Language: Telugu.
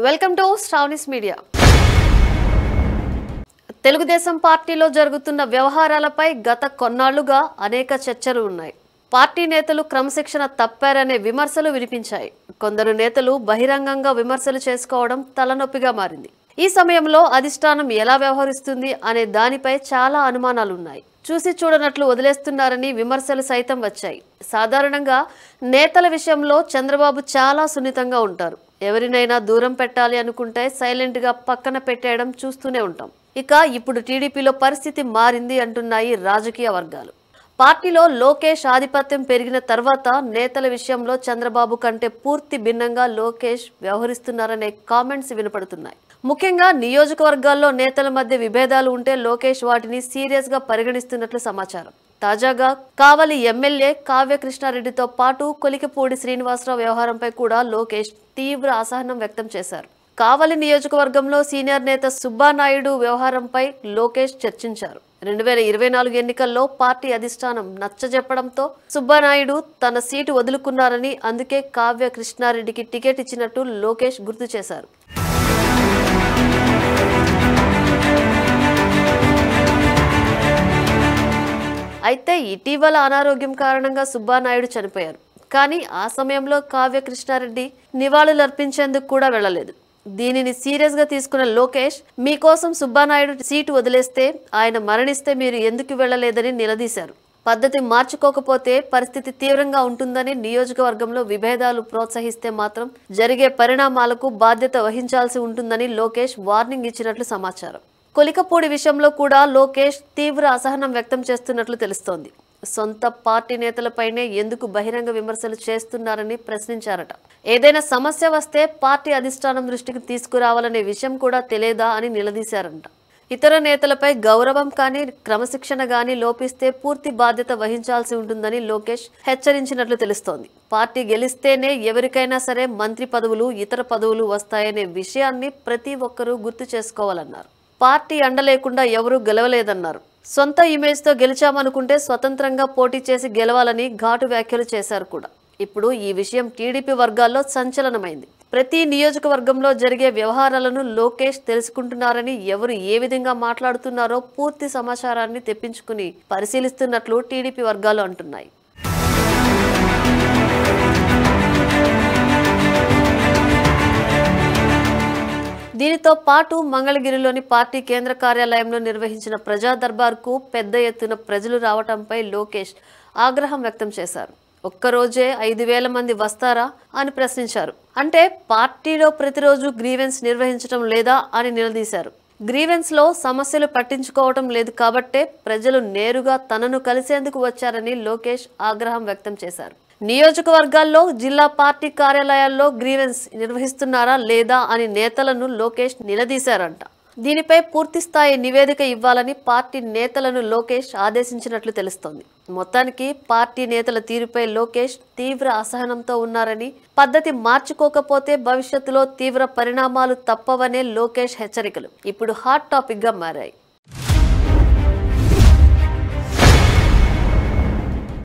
Welcome to Sravani's media. Telugu Desam పార్టీలో జరుగుతున్న వ్యవహారాలపై గత కొన్నాళ్లుగా అనేక చర్చలు ఉన్నాయి. పార్టీ నేతలు క్రమశిక్షణ తప్పారనే విమర్శలు వినిపించాయి. కొందరు నేతలు బహిరంగంగా విమర్శలు చేసుకోవడం తలనొప్పిగా మారింది. ఈ సమయంలో అధిష్టానం ఎలా వ్యవహరిస్తుంది అనే దానిపై చాలా అనుమానాలున్నాయి. చూసి చూడనట్లు వదిలేస్తున్నారని విమర్శలు సైతం వచ్చాయి. సాధారణంగా నేతల విషయంలో చంద్రబాబు చాలా సున్నితంగా ఉంటారు. ఎవరినైనా దూరం పెట్టాలి అనుకుంటే సైలెంట్ గా పక్కన పెట్టేయడం చూస్తూనే ఉంటాం. ఇక ఇప్పుడు టీడీపీలో పరిస్థితి మారింది అంటున్నాయి రాజకీయ వర్గాలు. పార్టీలో లోకేష్ ఆధిపత్యం పెరిగిన తర్వాత నేతల విషయంలో చంద్రబాబు కంటే పూర్తి భిన్నంగా లోకేష్ వ్యవహరిస్తున్నారనే కామెంట్స్ వినపడుతున్నాయి. ముఖ్యంగా నియోజకవర్గాల్లో నేతల మధ్య విభేదాలు ఉంటే లోకేష్ వాటిని సీరియస్ గా పరిగణిస్తున్నట్లు సమాచారం. తాజాగా కావలి ఎమ్మెల్యే కావ్య కృష్ణారెడ్డితో పాటు కొలికిపూడి శ్రీనివాసరావు వ్యవహారంపై కూడా లోకేష్ తీవ్ర అసహనం వ్యక్తం చేశారు. కావలి నియోజకవర్గంలో సీనియర్ నేత సుబ్బానాయుడు వ్యవహారంపై లోకేష్ చర్చించారు. 2024 ఎన్నికల్లో పార్టీ అధిష్టానం నచ్చజెప్పడంతో సుబ్బానాయుడు తన సీటు వదులుకున్నారని, అందుకే కావ్య కృష్ణారెడ్డికి టికెట్ ఇచ్చినట్టు లోకేష్ గుర్తు చేశారు. అయితే ఇటీవల అనారోగ్యం కారణంగా సుబ్బానాయుడు చనిపోయారు. కానీ ఆ సమయంలో కావ్య కృష్ణారెడ్డి నివాళులర్పించేందుకు కూడా వెళ్లలేదు. దీనిని సీరియస్ గా తీసుకున్న లోకేష్, మీకోసం సుబ్బానాయుడు సీటు వదిలేస్తే, ఆయన మరణిస్తే మీరు ఎందుకు వెళ్లలేదని నిలదీశారు. పద్ధతి మార్చుకోకపోతే పరిస్థితి తీవ్రంగా ఉంటుందని, నియోజకవర్గంలో విభేదాలు ప్రోత్సహిస్తే మాత్రం జరిగే పరిణామాలకు బాధ్యత వహించాల్సి ఉంటుందని లోకేష్ వార్నింగ్ ఇచ్చినట్లు సమాచారం. కొలికపూడి విషయంలో కూడా లోకేష్ తీవ్ర అసహనం వ్యక్తం చేస్తున్నట్లు తెలుస్తోంది. సొంత పార్టీ నేతలపైనే ఎందుకు బహిరంగ విమర్శలు చేస్తున్నారని ప్రశ్నించారట. ఏదైనా సమస్య వస్తే పార్టీ అధిష్టానం దృష్టికి తీసుకురావాలనే విషయం కూడా తెలియదా అని నిలదీశారంట. ఇతర నేతలపై గౌరవం కానీ క్రమశిక్షణ కానీ లోపిస్తే పూర్తి బాధ్యత వహించాల్సి ఉంటుందని లోకేష్ హెచ్చరించినట్లు తెలుస్తోంది. పార్టీ గెలిస్తేనే ఎవరికైనా సరే మంత్రి పదవులు, ఇతర పదవులు వస్తాయనే విషయాన్ని ప్రతి ఒక్కరూ గుర్తు చేసుకోవాలన్నారు. పార్టీ అండ లేకుండా ఎవరూ గెలవలేదన్నారు. సొంత ఇమేజ్ తో గెలిచామనుకుంటే స్వతంత్రంగా పోటీ చేసి గెలవాలని ఘాటు వ్యాఖ్యలు చేశారు కూడా. ఇప్పుడు ఈ విషయం టీడీపీ వర్గాల్లో సంచలనమైంది. ప్రతి నియోజకవర్గంలో జరిగే వ్యవహారాలను లోకేష్ తెలుసుకుంటున్నారని, ఎవరు ఏ విధంగా మాట్లాడుతున్నారో పూర్తి సమాచారాన్ని తెప్పించుకుని పరిశీలిస్తున్నట్లు టీడీపీ వర్గాలు అంటున్నాయి. దీనితో పాటు మంగళగిరిలోని పార్టీ కేంద్ర కార్యాలయంలో నిర్వహించిన ప్రజా దర్బార్కు పెద్ద ఎత్తున ప్రజలు రావడంపై లోకేష్ ఆగ్రహం వ్యక్తం చేశారు. ఒక్కరోజే 5,000 మంది వస్తారా అని ప్రశ్నించారు. అంటే పార్టీలో ప్రతిరోజు గ్రీవెన్స్ నిర్వహించడం లేదా అని నిలదీశారు. గ్రీవెన్స్ లో సమస్యలు పట్టించుకోవటం లేదు కాబట్టే ప్రజలు నేరుగా తనను కలిసేందుకు వచ్చారని లోకేష్ ఆగ్రహం వ్యక్తం చేశారు. నియోజకవర్గాల్లో, జిల్లా పార్టీ కార్యాలయాల్లో గ్రీవెన్స్ నిర్వహిస్తున్నారా లేదా అని నేతలను లోకేష్ నిలదీశారంట. దీనిపై పూర్తి స్థాయి నివేదిక ఇవ్వాలని పార్టీ నేతలను లోకేష్ ఆదేశించినట్లు తెలుస్తోంది. మొత్తానికి పార్టీ నేతల తీరుపై లోకేష్ తీవ్ర అసహనంతో ఉన్నారని, పద్ధతి మార్చుకోకపోతే భవిష్యత్తులో తీవ్ర పరిణామాలు తప్పవనే లోకేష్ హెచ్చరికలు ఇప్పుడు హాట్ టాపిక్ గా మారాయి.